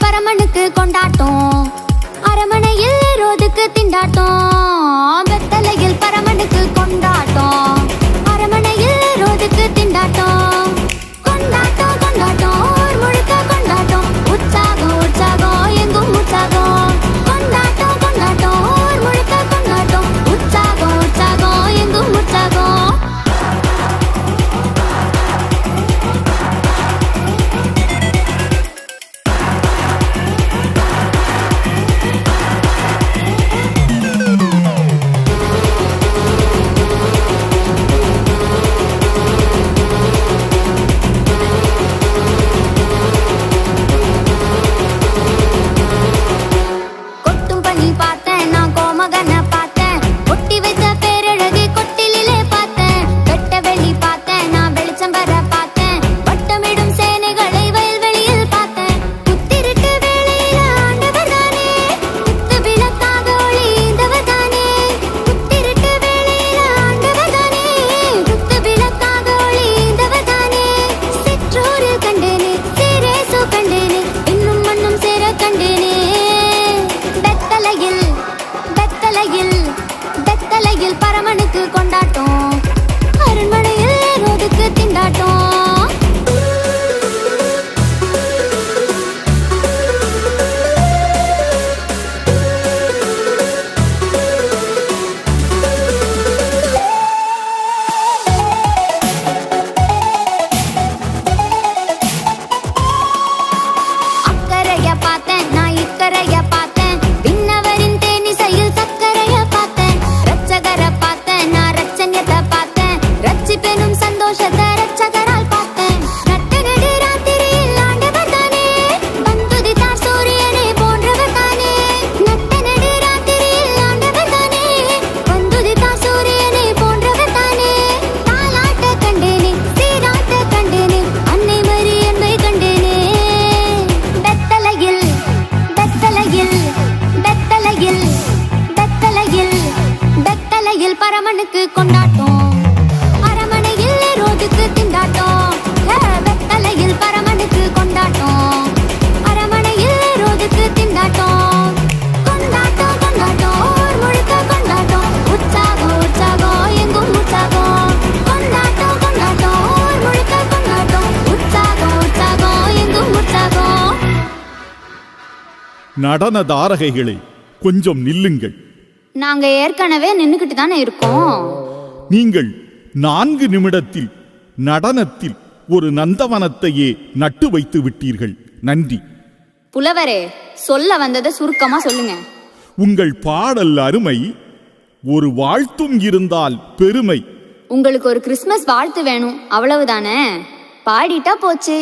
பரமனுக்கு கொண்டாட்டம், அரமனையில் ரோதுக்கு திண்டாட்டம். வெத்தலையில் பரமனுக்கு கொண்டாட்டம், அரமனையில் ரோதுக்கு திண்டாட்டம். கொண்டாட்டம் கொண்டாட்டம் ஊர் முழுக்க கொண்டாட்டம், உற்சாகம் உற்சாகம் எங்கும் உற்சாகம். கொண்டாட்டம் கொண்டாட்டம் ஊர் முழுக்க கொண்டாட்டம், உற்சாகம் உற்சாகம் எங்கும் உற்சாகம். பரமனுக்கு கொண்டாட்டம், அரண்மனையில் ரோதுக்கு திண்டாட்டம். அக்கறைய பார்த்தேன் நான் இக்கரைய பார்த்தேன், விண்ணவரின் தேனிசையில் சக்கரைய பார்த்தேன். ரட்சகரை பார்த்தேன் நான் ரட்சண்யத்தை பார்த்தேன், ரட்சிப்பெனும் சந்தோஷத்தை ரட்சகரால் பார்த்தேன். நட்ட நடு ராத்திரியில் ஆண்டவர் தானே, வந்துதித்தார் சூரியனை போன்றவர் தானே. நட்ட நடு ராத்திரியில் ஆண்டவர் தானே, வந்துதித்தார் சூரியனை போன்றவர் தானே. தாலாட்ட கண்டேனே சீராட்ட கண்டேனே, அன்னை மரி என்பை கண்டேனே. வெத்தலையில் வெத்தலையில் வெத்தலையில் வெத்தலையில் வெத்தலையில் பரமனுக்கு கொண்டாட்டம், அரமனையில் ரோதுக்கு திண்டாட்டம். வெத்தலையில் பரமனுக்கு கொண்டாட்டம், அரமனையில் ரோதுக்கு திண்டாட்டம். கொண்டாட்டம் கொண்டாட்டம் ஊர் முழுக்க கொண்டாட்டம், உற்சாகம் உற்சாகம் எங்கும் உற்சாகம். கொண்டாட்டம் கொண்டாட்டம் ஊர் முழுக்க கொண்டாட்டம், உற்சாகம் உற்சாகம் எங்கும் உற்சாகம். நடன தாரகைகளே, கொஞ்சம் நில்லுங்கள். நாங்க ஏற்கனவே நின்னுக்கிட்டு தானே இருக்கோம். நீங்கள் 4 நிமிடத்தில் நடனத்தில் ஒரு நந்தவனத்தையே நட்டு வைத்து விட்டீர்கள். நன்றி. புலவரே, சொல்ல வந்ததை சுருக்கமா சொல்லுங்க. உங்கள் பாடல் அருமை, ஒரு வாழ்த்தும் இருந்தால் பெருமை. உங்களுக்கு ஒரு கிறிஸ்மஸ் வாழ்த்து வேணும், அவ்வளவுதானே? பாடிட்டா போச்சு.